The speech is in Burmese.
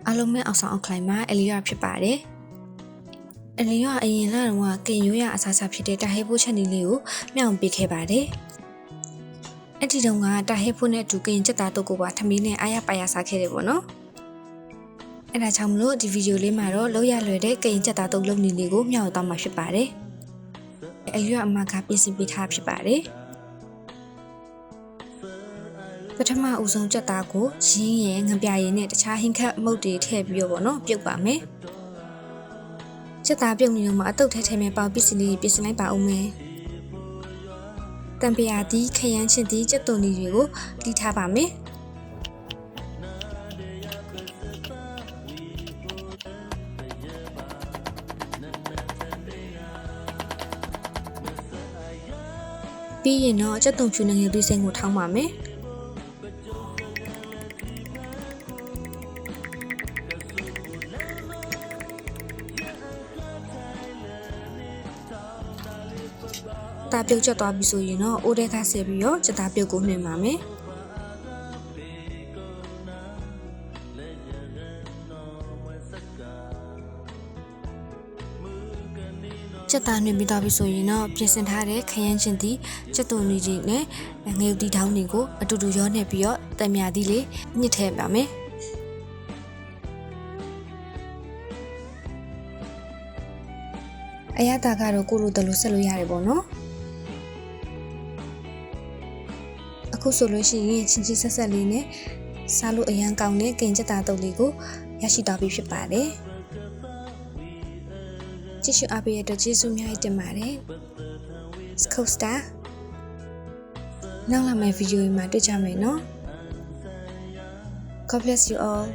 အားလုံးပဲအောင်ဆောင်အောင်ခိုင်မှာအလီယာဖြစ်ပါတယ်အလီယာအရင်ကတော့ကင်ရိုးရအစားအစာဖြစ်တဲ့တာဟေးဖို့ချက်နီလေးကိုမျှောင်ပေးခဲ့ပါတယ်အဲ့ဒီတုန်းကတာဟေးဖို့နဲ့အတူကင်ချက်သားတို့ကိုပါထမင်းနဲ့အားရပါရစားခဲ့တယ်ပေါ့နော်အဲ့ဒါကြောင့်မလို့ဒီဗီဒီယိုလေးမှာတော့လောက်ရလွယ်တဲ့ကင်ချက်သားတို့လုပ်နေလေးကိုမျှောင်သွားမှာဖြစ်ပါတယ်အလီယာအမကပြင်ဆင်ပေးထားဖြစ်ပါတယ်ပထမဦးဆုံးချက်သားကိုရင်းရယ်ငပြရည်နဲ့တခြားဟင်းခတ်မုတ်တွေထည့်ပြီးတော့ပေါ့နော်ပြုတ်ပါမယ်ချက်သားပြုတ်နေတော့မှအတုပ်ထဲမဲ့ပေါင်ပစ္စည်းလေးပြင်ဆင်လိုက်ပါဦးမယ်တံပရာတီးခရမ်းချင်းတီးချက်သွန်ဒီတွေကိုတီးထားပါမယ်ပြီးရင်တော့ချက်သွန်ဖြူနေငယ်ပြီးစိမ့်ကိုထောင်းပါမယ်တာပြုတ်ချက်သွားပြီဆိုရင်တော့အိုးထဲကဆဲပြီးတော့ချက်သားပြုတ်ကိုနှင်ပါမယ်ချက်သားနှင်ပြီးတော့ပြီဆိုရင်တော့ပြင်ဆင်ထားတဲ့ခရမ်းချင်းတီချက်သွန်နီကြီးနဲ့ငရုတ်တီထောင်းတွေကိုအတူတူရောနှက်ပြီးတော့တံမြာသီးလေးညှစ်ထည့်ပါမယ်အရသာကတော့ကိုလိုတလို့ဆက်လို့ရတယ်ပေါ့နော်အခုဆိုလို့ရှိရင်ချင်းချင်းဆက်ဆက်လေးနဲ့စားလို့အရန်ကောင်းတဲ့ကင်ချက်သားတုပ်လေးကိုရရှိသွားပြီဖြစ်ပါတယ်ကြည့်ရှုအားပေးတဲ့အတွက်ကျေးဇူးအများကြီးတင်ပါတယ် Scosta နောက်လာမယ့်ဗီဒီယိုမှာတွေ့ကြမယ်နော် God bless you all